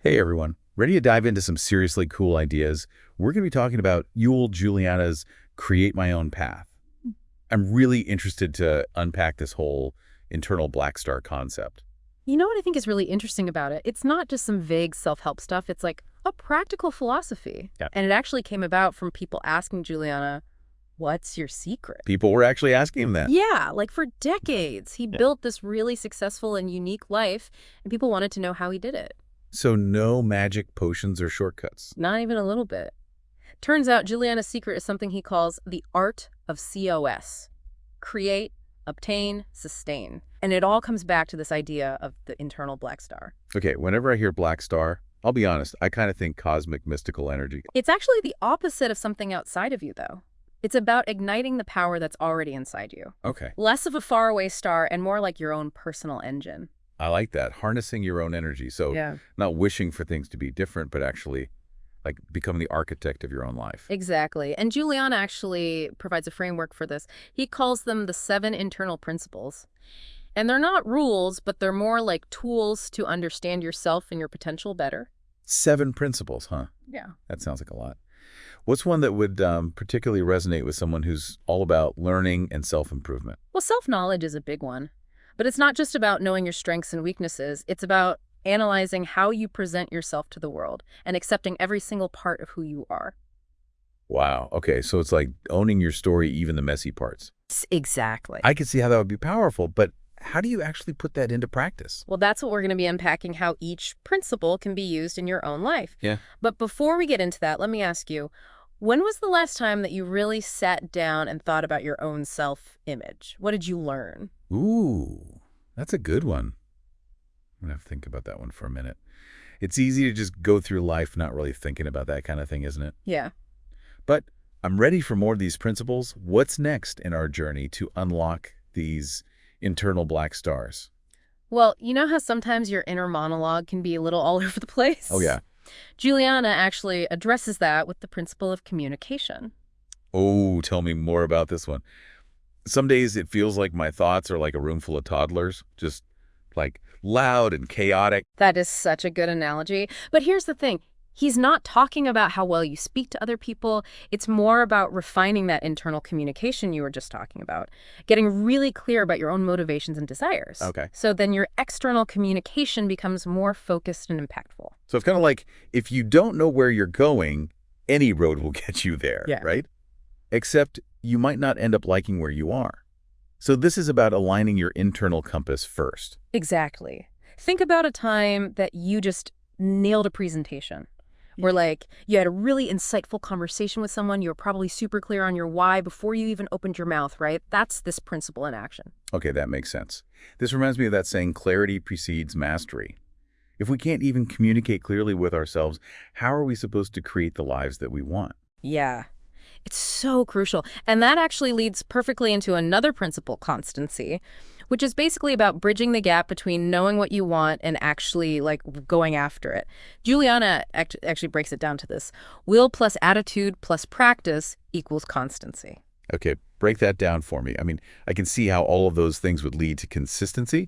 Hey everyone, ready to dive into some seriously cool ideas? We're going to be talking about Ewell Juliana's Create My Own Path. I'm really interested to unpack this whole internal black star concept. You know what I think is really interesting about it? It's not just some vague self-help stuff. It's like a practical philosophy. Yeah. And it actually came about from people asking Juliana, what's your secret? People were actually asking him that. Yeah, like for decades. He built this really successful and unique life, and people wanted to know how he did it. So no magic potions or shortcuts. Not even a little bit. Turns out Juliana's secret is something he calls the art of COS. Create, obtain, sustain. And it all comes back to this idea of the internal black star. Okay, whenever I hear black star, I'll be honest, I kind of think cosmic mystical energy. It's actually the opposite of something outside of you, though. It's about igniting the power that's already inside you. Okay, Less of a faraway star and more like your own personal engine. I like that. Harnessing your own energy. So Yeah. not wishing for things to be different, but actually like become the architect of your own life. Exactly. And Juliana actually provides a framework for this. He calls them the 7 internal principles. And they're not rules, but they're more like tools to understand yourself and your potential better. 7 principles, huh? Yeah. That sounds like a lot. What's one that would particularly resonate with someone who's all about learning and self-improvement? Well, self-knowledge is a big one. But it's not just about knowing your strengths and weaknesses. It's about analyzing how you present yourself to the world and accepting every single part of who you are. Wow. Okay, so it's like owning your story, even the messy parts. Exactly. I could see how that would be powerful, but how do you actually put that into practice? Well, that's what we're going to be unpacking, how each principle can be used in your own life. Yeah. But before we get into that, let me ask you, when was the last time that you really sat down and thought about your own self-image? What did you learn? Ooh, that's a good one. I'm going to have to think about that one for a minute. It's easy to just go through life not really thinking about that kind of thing, isn't it? Yeah. But I'm ready for more of these principles. What's next in our journey to unlock these internal black stars? Well, you know how sometimes your inner monologue can be a little all over the place? Oh, yeah. Juliana actually addresses that with the principle of communication. Oh, tell me more about this one. Some days it feels like my thoughts are like a room full of toddlers, just like loud and chaotic. That is such a good analogy. But here's the thing. He's not talking about how well you speak to other people. It's more about refining that internal communication you were just talking about, getting really clear about your own motivations and desires. Okay. So then your external communication becomes more focused and impactful. So it's kind of like if you don't know where you're going, any road will get you there, Yeah. right? Except you might not end up liking where you are. So this is about aligning your internal compass first. Exactly. Think about a time that you just nailed a presentation. Where like you had a really insightful conversation with someone, you were probably super clear on your why before you even opened your mouth, right? That's this principle in action. Okay, that makes sense. This reminds me of that saying, clarity precedes mastery. If we can't even communicate clearly with ourselves, how are we supposed to create the lives that we want? Yeah, it's so crucial. And that actually leads perfectly into another principle, constancy, which is basically about bridging the gap between knowing what you want and actually like going after it. Juliana actually breaks it down to this. Will plus attitude plus practice equals constancy. Okay, break that down for me. I mean, I can see how all of those things would lead to consistency,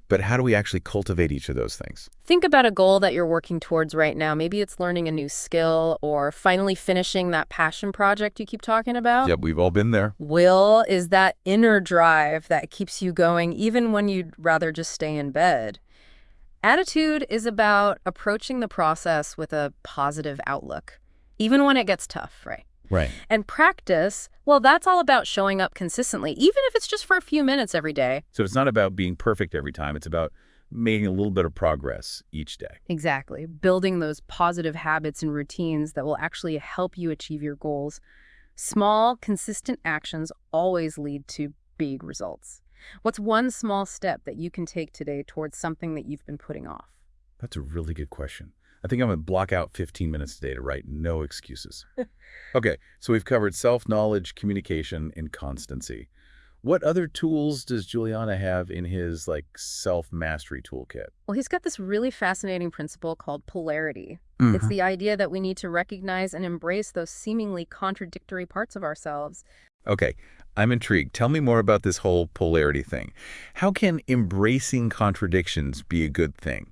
but how do we actually cultivate each of those things? Think about a goal that you're working towards right now. Maybe it's learning a new skill or finally finishing that passion project you keep talking about. Yep, we've all been there. Will is that inner drive that keeps you going even when you'd rather just stay in bed. Attitude is about approaching the process with a positive outlook, even when it gets tough, right? Right. And practice, well, that's all about showing up consistently, even if it's just for a few minutes every day. So it's not about being perfect every time. It's about making a little bit of progress each day. Exactly. Building those positive habits and routines that will actually help you achieve your goals. Small, consistent actions always lead to big results. What's one small step that you can take today towards something that you've been putting off? That's a really good question. I think I'm going to block out 15 minutes today to write no excuses. Okay, so we've covered self-knowledge, communication, and constancy. What other tools does Juliana have in his self-mastery toolkit? Well, he's got this really fascinating principle called polarity. It's the idea that we need to recognize and embrace those seemingly contradictory parts of ourselves. Okay, I'm intrigued. Tell me more about this whole polarity thing. How can embracing contradictions be a good thing?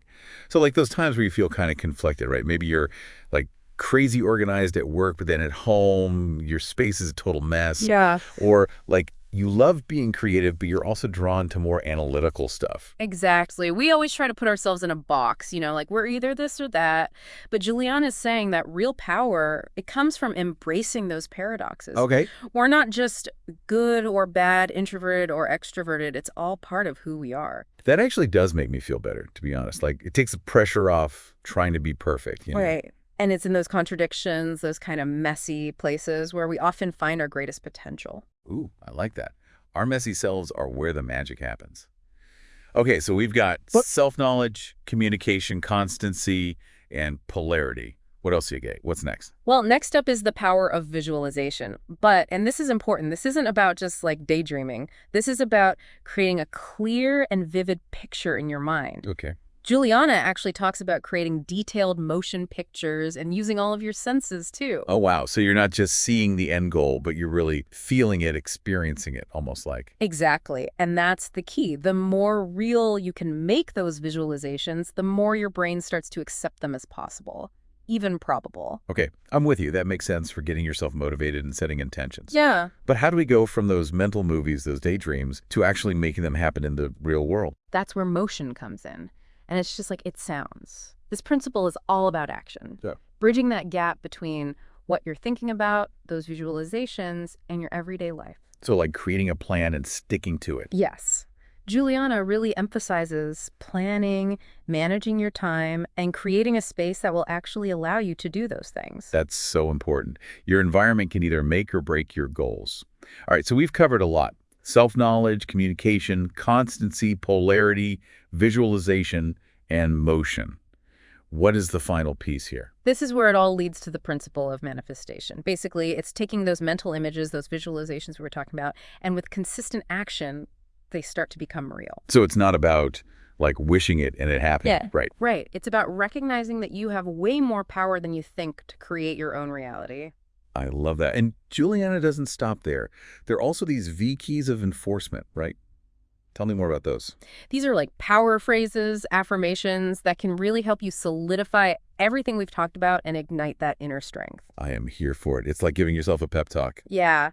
So like those times where you feel kind of conflicted, right? Maybe you're like crazy organized at work, but then at home, your space is a total mess. Yeah. Or like you love being creative, but you're also drawn to more analytical stuff. Exactly. We always try to put ourselves in a box, like we're either this or that. But Juliana is saying that real power, it comes from embracing those paradoxes. Okay. We're not just good or bad, introverted or extroverted. It's all part of who we are. That actually does make me feel better, to be honest. Like it takes the pressure off trying to be perfect. Right. And it's in those contradictions, those kind of messy places where we often find our greatest potential. Ooh, I like that. Our messy selves are where the magic happens. Okay, so we've got But- self-knowledge, communication, constancy, and polarity. What else do you get? What's next? Well, next up is the power of visualization. And this is important, this isn't about just like daydreaming. This is about creating a clear and vivid picture in your mind. Okay. Juliana actually talks about creating detailed motion pictures and using all of your senses too. Oh, wow. So you're not just seeing the end goal, but you're really feeling it, experiencing it, almost like. Exactly. And that's the key. The more real you can make those visualizations, the more your brain starts to accept them as possible, even probable. Okay, I'm with you. That makes sense for getting yourself motivated and setting intentions. Yeah. But how do we go from those mental movies, those daydreams, to actually making them happen in the real world? That's where motion comes in. And it's just like it sounds. This principle is all about action. Yeah. Bridging that gap between what you're thinking about, those visualizations, and your everyday life. So like creating a plan and sticking to it. Yes. Juliana really emphasizes planning, managing your time, and creating a space that will actually allow you to do those things. That's so important. Your environment can either make or break your goals. All right, so we've covered a lot. Self-knowledge, communication, constancy, polarity, visualization, and motion. What is the final piece here? This is where it all leads to the principle of manifestation. Basically, it's taking those mental images, those visualizations we were talking about, and with consistent action, they start to become real. So it's not about like wishing it and it happening. Yeah. Right. Right. It's about recognizing that you have way more power than you think to create your own reality. I love that. And Juliana doesn't stop there. There are also these V keys of enforcement, right? Tell me more about those. These are like power phrases, affirmations that can really help you solidify everything we've talked about and ignite that inner strength. I am here for it. It's like giving yourself a pep talk. Yeah.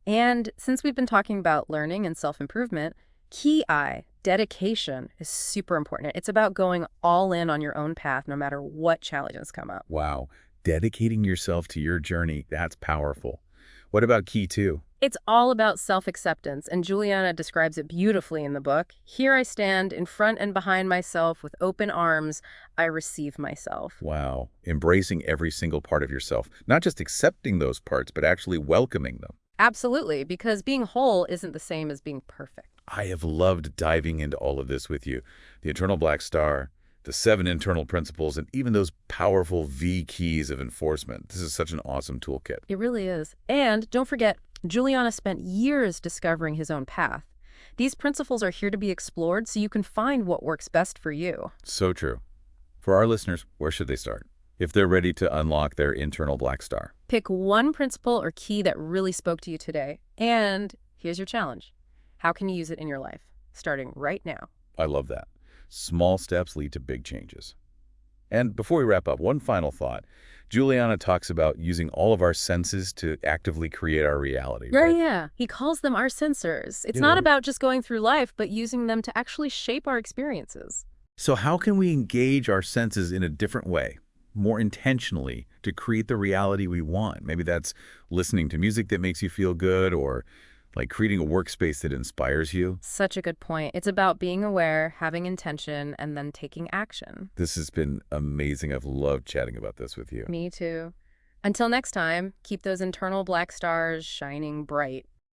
And since we've been talking about learning and self-improvement, key I, dedication, is super important. It's about going all in on your own path no matter what challenges come up. Wow. Dedicating yourself to your journey, that's powerful. What about key 2? It's all about self-acceptance, and Juliana describes it beautifully in the book. Here I stand in front and behind myself with open arms. I receive myself. Wow. Embracing every single part of yourself. Not just accepting those parts, but actually welcoming them. Absolutely, because being whole isn't the same as being perfect. I have loved diving into all of this with you. The internal black star, the 7 internal principles, and even those powerful V keys of enforcement. This is such an awesome toolkit. It really is. And don't forget, Juliana spent years discovering his own path. These principles are here to be explored so you can find what works best for you. So true. For our listeners, where should they start if they're ready to unlock their internal black star? Pick one principle or key that really spoke to you today. And here's your challenge. How can you use it in your life? Starting right now. I love that. Small steps lead to big changes. And before we wrap up, one final thought. Juliana talks about using all of our senses to actively create our reality. Right? Yeah. He calls them our sensors. It's Yeah. not about just going through life, but using them to actually shape our experiences. So how can we engage our senses in a different way, more intentionally, to create the reality we want? Maybe that's listening to music that makes you feel good, or like creating a workspace that inspires you. Such a good point. It's about being aware, having intention, and then taking action. This has been amazing. I've loved chatting about this with you. Me too. Until next time, keep those internal black stars shining bright.